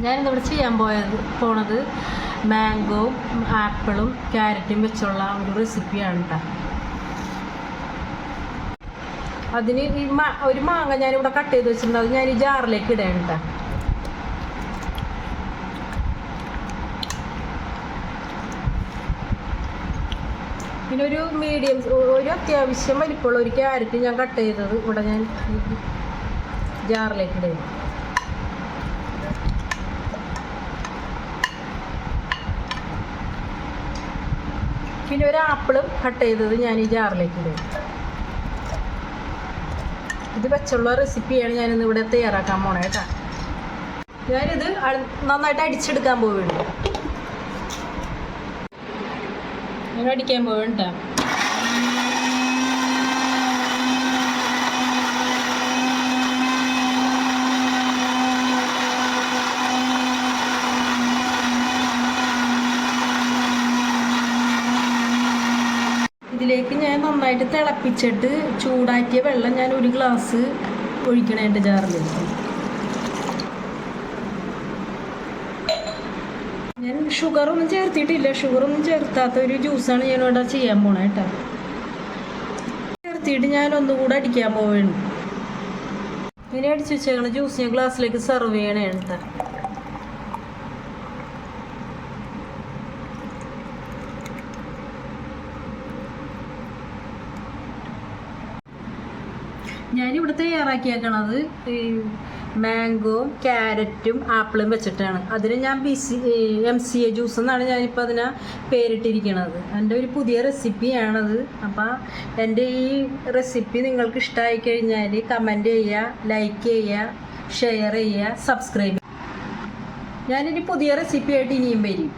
ഞാനിന്നിവിടെ ചെയ്യാൻ പോണത് മാംഗോവും ആപ്പിളും ക്യാരറ്റും വെച്ചുള്ള ഒരു റെസിപ്പിയാണ് കേട്ടോ. അതിന് ഒരു മാങ്ങ ഞാനിവിടെ കട്ട് ചെയ്ത് വെച്ചിട്ടുണ്ട്. അത് ഞാൻ ഈ ജാറിലേക്ക് ഇടാണ് കേട്ടോ. പിന്നെ ഒരു മീഡിയം, ഒരു അത്യാവശ്യം വലിപ്പമുള്ള ഒരു ക്യാരറ്റ് ഞാൻ കട്ട് ചെയ്തത് ഇവിടെ ഞാൻ ജാറിലേക്ക് ഇടുന്നു. പിന്നെ ഒരു ആപ്പിളും കട്ട് ചെയ്തത് ഞാൻ ഈ ജാറിലേക്ക് ഇടും. ഇത് വെച്ചുള്ള റെസിപ്പിയാണ് ഞാനിന്ന് ഇവിടെ തയ്യാറാക്കാൻ പോണേ കേട്ടോ. ഞാനിത് നന്നായിട്ട് അടിച്ചെടുക്കാൻ പോവുകയാണ്. ഞാൻ അടിക്കാൻ പോവുകയാണ് കേട്ടോ. ഇതിലേക്ക് ഞാൻ നന്നായിട്ട് തിളപ്പിച്ചിട്ട് ചൂടാക്കിയ വെള്ളം ഞാൻ ഒരു ഗ്ലാസ് ഒഴിക്കണം എൻ്റെ ജാറിലേക്ക്. ഞാൻ ഷുഗറൊന്നും ചേർത്തിട്ടില്ല. ഷുഗറൊന്നും ചേർത്താത്ത ഒരു ജ്യൂസാണ് ഞാനിവിടെ ചെയ്യാൻ പോണേ കേട്ടോ. ചേർത്തിട്ട് ഞാൻ ഒന്നുകൂടെ അടിക്കാൻ പോവുകയാണ്. ഇങ്ങനെ അടിച്ച് വെച്ചേക്കണ ജ്യൂസ് ഞാൻ ഗ്ലാസ്സിലേക്ക് സെർവ് ചെയ്യണേ കേട്ടോ. ഞാനിവിടെ തയ്യാറാക്കിയേക്കണത് മാംഗോവും ക്യാരറ്റും ആപ്പിളും വെച്ചിട്ടാണ്. അതിന് ഞാൻ MCA ജ്യൂസ് എന്നാണ് ഞാനിപ്പോൾ അതിനെ പേരിട്ടിരിക്കണത്. എൻ്റെ ഒരു പുതിയ റെസിപ്പിയാണത്. അപ്പം എൻ്റെ ഈ റെസിപ്പി നിങ്ങൾക്ക് ഇഷ്ടമായി കഴിഞ്ഞാൽ കമൻറ്റ് ചെയ്യുക, ലൈക്ക് ചെയ്യുക, ഷെയർ ചെയ്യുക, സബ്സ്ക്രൈബ് ചെയ്യുക. ഞാനിനി പുതിയ റെസിപ്പിയായിട്ട് ഇനിയും വരും.